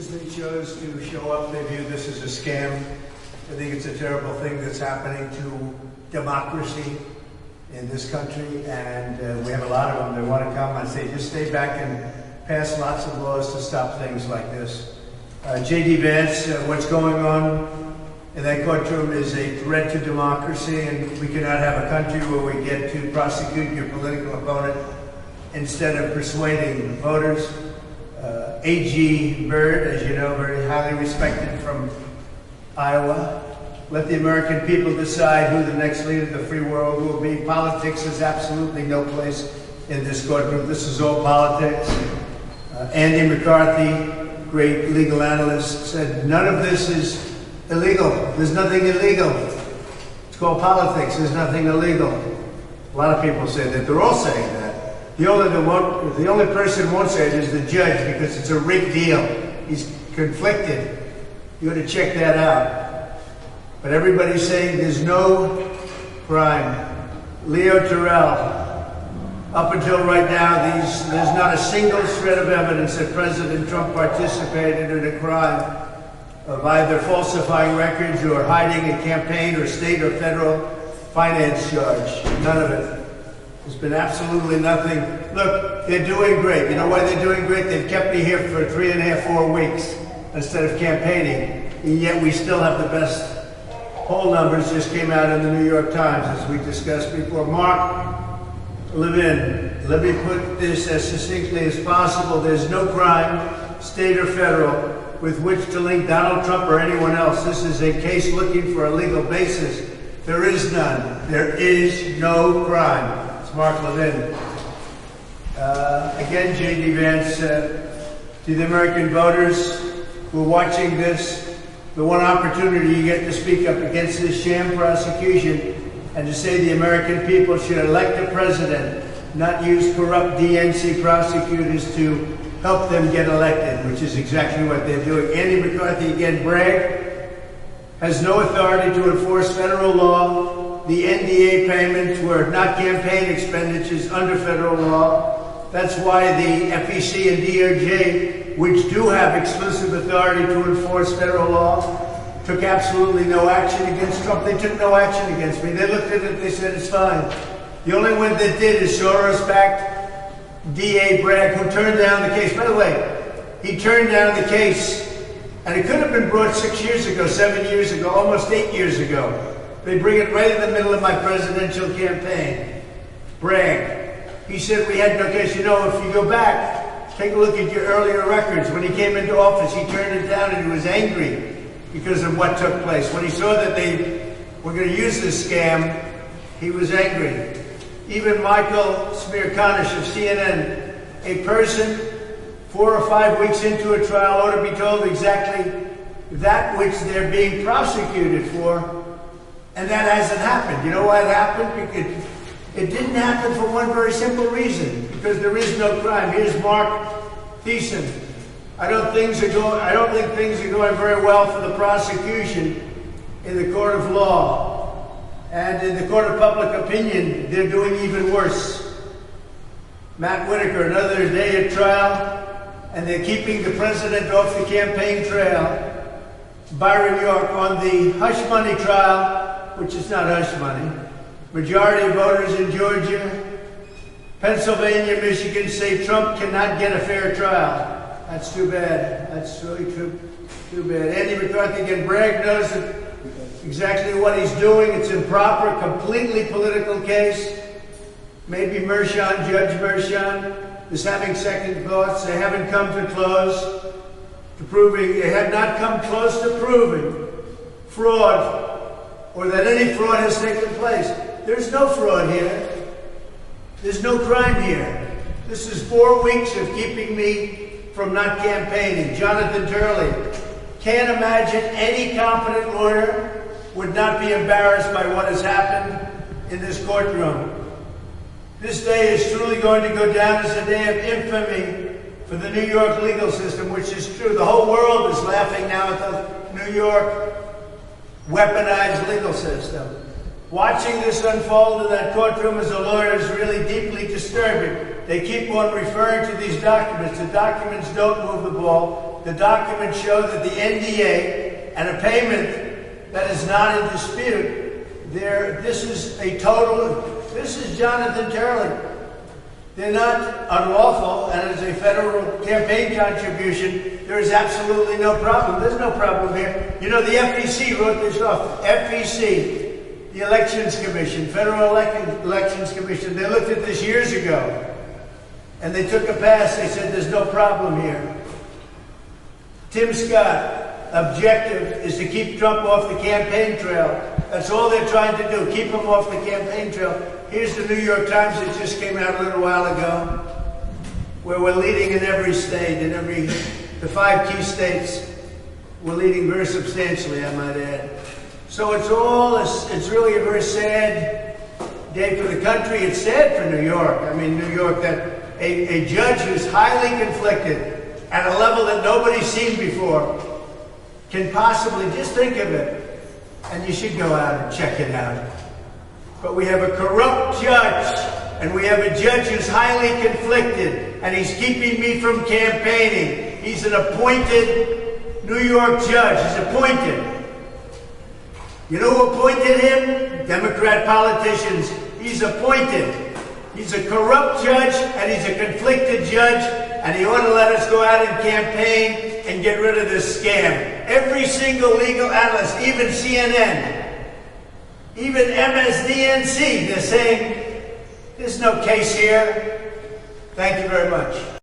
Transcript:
They chose to show up. They view this as a scam. I think it's a terrible thing that's happening to democracy in this country, and we have a lot of them. They want to come and say, just stay back and pass lots of laws to stop things like this. J.D. Vance, what's going on in that courtroom is a threat to democracy, and we cannot have a country where we get to prosecute your political opponent instead of persuading voters. A.G. Byrd, as you know, very highly respected from Iowa. Let the American people decide who the next leader of the free world will be. Politics has absolutely no place in this courtroom. This is all politics. Andy McCarthy, great legal analyst, said none of this is illegal. There's nothing illegal. It's called politics. There's nothing illegal. A lot of people say that. They're all saying that. The only person who won't say it is the judge, because it's a rigged deal. He's conflicted. You ought to check that out. But everybody's saying there's no crime. Leo Terrell, up until right now, there's not a single shred of evidence that President Trump participated in a crime of either falsifying records or hiding a campaign or state or federal finance charge. None of it. There's been absolutely nothing. Look, they're doing great. You know why they're doing great? They've kept me here for 3.5, 4 weeks instead of campaigning, and yet we still have the best poll numbers. Just came out in the New York Times, as we discussed before. Mark Levin, let me put this as succinctly as possible. There's no crime, state or federal, with which to link Donald Trump or anyone else. This is a case looking for a legal basis. There is none. There is no crime. Mark Levin. Again, J.D. Vance, to the American voters who are watching this, the one opportunity you get to speak up against this sham prosecution and to say the American people should elect a president, not use corrupt DNC prosecutors to help them get elected, which is exactly what they're doing. Andy McCarthy, again, Bragg, has no authority to enforce federal law. The NDA payments were not campaign expenditures under federal law. That's why the FEC and DOJ, which do have exclusive authority to enforce federal law, took absolutely no action against Trump. They took no action against me. They looked at it, they said it's fine. The only one that did is Soros-backed DA Bragg, who turned down the case. By the way, he turned down the case, and it could have been brought 6 years ago, 7 years ago, almost 8 years ago. They bring it right in the middle of my presidential campaign. Bragg. He said we had no case. You know, if you go back, take a look at your earlier records. When he came into office, he turned it down and he was angry because of what took place. When he saw that they were going to use this scam, he was angry. Even Michael Smirkanish of CNN, a person 4 or 5 weeks into a trial ought to be told exactly that which they're being prosecuted for. And that hasn't happened. You know why it happened? Because it didn't happen for one very simple reason. Because there is no crime. Here's Mark Thiessen. I don't think things are going very well for the prosecution in the court of law. And in the court of public opinion, they're doing even worse. Matt Whitaker, another day at trial, and they're keeping the president off the campaign trail. Byron York on the hush money trial, which is not hush money. Majority of voters in Georgia, Pennsylvania, Michigan say Trump cannot get a fair trial. That's too bad. That's really too bad. Andy McCarthy, again, Bragg knows exactly what he's doing. It's improper, completely political case. Maybe Judge Mershon is having second thoughts. They haven't come to close to proving, they have not come close to proving fraud or that any fraud has taken place. There's no fraud here. There's no crime here. This is 4 weeks of keeping me from not campaigning. Jonathan Turley, can't imagine any competent lawyer would not be embarrassed by what has happened in this courtroom. This day is truly going to go down as a day of infamy for the New York legal system, which is true. The whole world is laughing now at the New York weaponized legal system. Watching this unfold in that courtroom as a lawyer is really deeply disturbing. They keep on referring to these documents. The documents don't move the ball. the documents show that the NDA and a payment that is not in dispute, this is Jonathan Turley. They're not unlawful, and as a federal campaign contribution, there is absolutely no problem. There's no problem here. You know, the FEC wrote this off. FEC, the Elections Commission, Federal Elections Commission, they looked at this years ago, and they took a pass. They said there's no problem here. Tim Scott, objective is to keep Trump off the campaign trail. That's all they're trying to do, keep him off the campaign trail. Here's the New York Times that just came out a little while ago, where we're leading in every state, the 5 key states, we're leading very substantially, I might add. So it's really a very sad day for the country. It's sad for New York. I mean, New York, that a judge who's highly conflicted at a level that nobody's seen before can possibly, just think of it, and you should go out and check it out. But we have a corrupt judge, and we have a judge who's highly conflicted, and he's keeping me from campaigning. He's an appointed New York judge. He's appointed. You know who appointed him? Democrat politicians. He's appointed. He's a corrupt judge, and he's a conflicted judge, and he ought to let us go out and campaign and get rid of this scam. Every single legal analyst, even CNN, even MSDNC, they're saying, there's no case here. Thank you very much.